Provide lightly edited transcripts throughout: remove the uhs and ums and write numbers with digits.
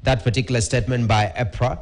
that particular statement by Epra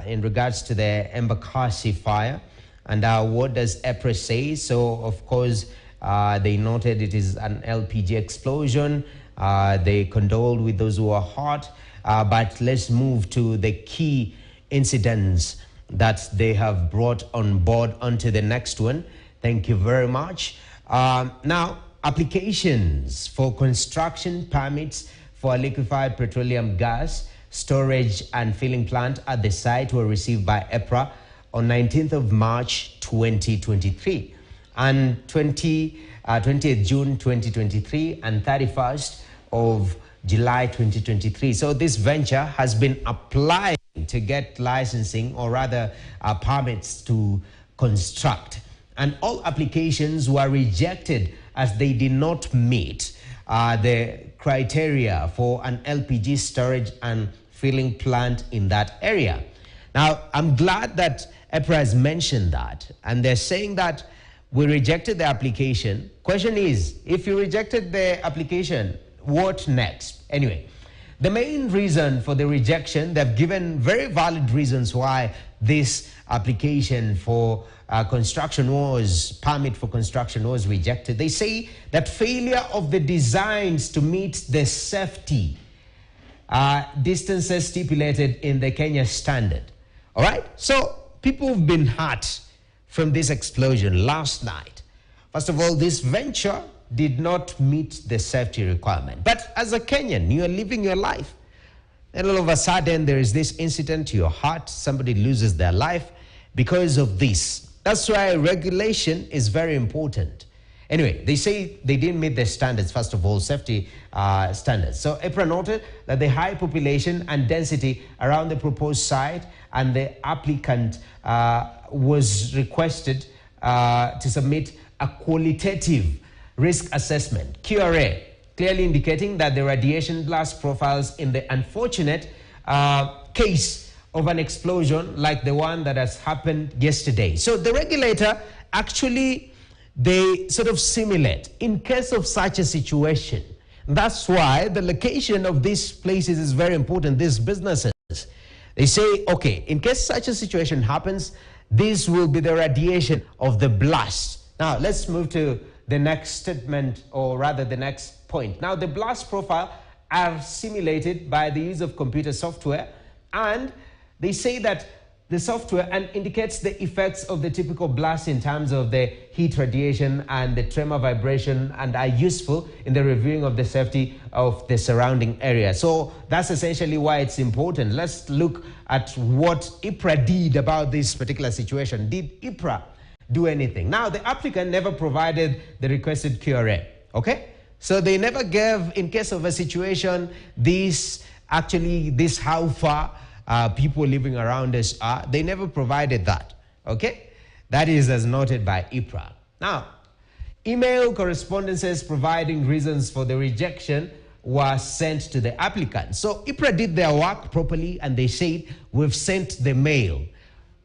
in regards to the Embakasi fire. And what does Epra say? So, of course, they noted it is an LPG explosion. They condoled with those who are hurt. But let's move to the key incidents that they have brought on board onto the next one. Thank you very much. Now, applications for construction permits for a liquefied petroleum gas storage and filling plant at the site were received by Epra on 19th of March 2023 and 20th June 2023 and 31st of July 2023. So this venture has been applying to get licensing, or rather permits to construct, and all applications were rejected as they did not meet the criteria for an LPG storage and filling plant in that area. Now, I'm glad that Epra has mentioned that, and they're saying that we rejected the application. Question is, if you rejected the application, what next? Anyway, the main reason for the rejection, they've given very valid reasons why this application for permit for construction was rejected. They say that failure of the designs to meet the safety distances stipulated in the Kenya standard. All right, so people have been hurt from this explosion last night. First of all, this venture did not meet the safety requirement. But as a Kenyan, you are living your life. And all of a sudden, there is this incident, you're hurt, somebody loses their life because of this. That's why regulation is very important. Anyway, they say they didn't meet the standards, first of all, safety standards. So Epra noted that the high population and density around the proposed site and the applicant was requested to submit a qualitative risk assessment, QRA, clearly indicating that the radiation blast profiles in the unfortunate case of an explosion like the one that has happened yesterday. So the regulator actually, they sort of simulate in case of such a situation. That's why the location of these places is very important, these businesses. They say, okay, in case such a situation happens, this will be the radiation of the blast. Now, let's move to the next statement, or rather the next point. Now, the blast profile are simulated by the use of computer software, and they say that the software indicates the effects of the typical blast in terms of the heat radiation and the tremor vibration, and are useful in the reviewing of the safety of the surrounding area. So that's essentially why it's important. Let's look at what Epra did about this particular situation. Did Epra do anything? Now, the applicant never provided the requested QRA, okay? So they never gave, in case of a situation, this how far people living around us are. They never provided that, okay? That is as noted by Epra. Now, email correspondences providing reasons for the rejection were sent to the applicant. So Epra did their work properly, and they said, we've sent the mail.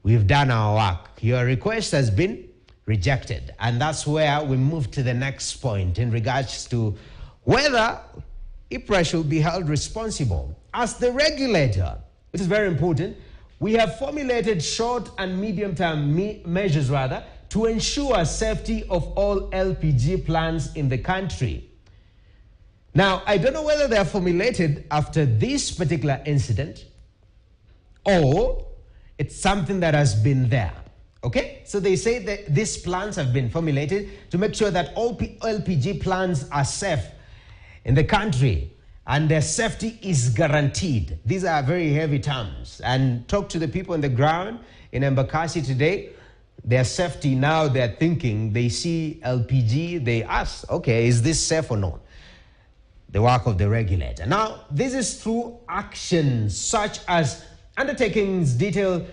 We've done our work. Your request has been rejected. And that's where we move to the next point in regards to whether Epra should be held responsible. As the regulator, which is very important, we have formulated short and medium-term measures to ensure safety of all LPG plants in the country. Now, I don't know whether they are formulated after this particular incident or it's something that has been there, okay? So they say that these plans have been formulated to make sure that all LPG plants are safe in the country and their safety is guaranteed. These are very heavy terms. And talk to the people on the ground in Embakasi today, their safety now, they're thinking, they see LPG, they ask, okay, is this safe or not? The work of the regulator. Now, this is through actions such as undertakings detailed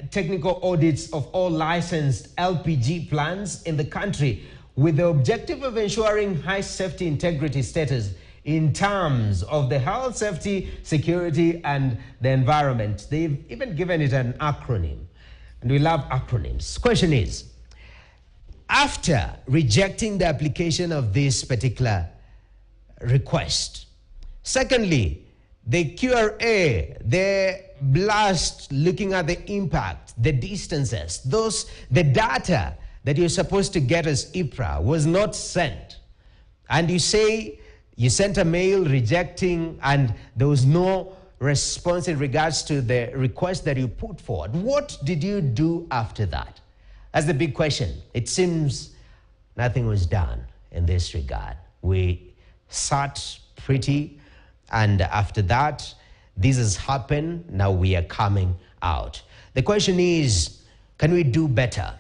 technical audits of all licensed LPG plants in the country with the objective of ensuring high safety integrity status in terms of the health, safety, security, and the environment. They've even given it an acronym, and we love acronyms. Question is, after rejecting the application of this particular request, secondly, the QRA, the blast, looking at the impact, the distances, the data that you're supposed to get as Epra was not sent. And you say you sent a mail rejecting and there was no response in regards to the request that you put forward. What did you do after that? That's the big question. It seems nothing was done in this regard. We sat pretty, and after that, this has happened. Now we are coming out. The question is, can we do better?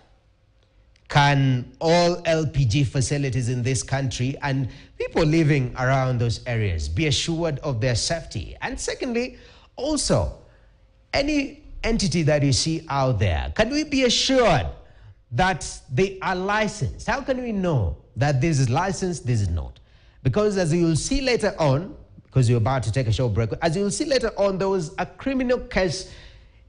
Can all LPG facilities in this country and people living around those areas be assured of their safety? And secondly, also, any entity that you see out there, can we be assured that they are licensed? How can we know that this is licensed, this is not? Because as you'll see later on, because you're about to take a short break, as you'll see later on, there was a criminal case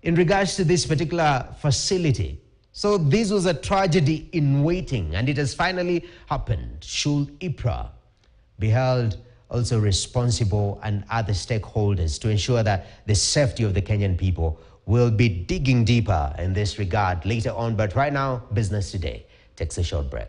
in regards to this particular facility. So this was a tragedy in waiting, and it has finally happened. Should Epra be held also responsible and other stakeholders to ensure that the safety of the Kenyan people? We'll be digging deeper in this regard later on, but right now, Business Today takes a short break.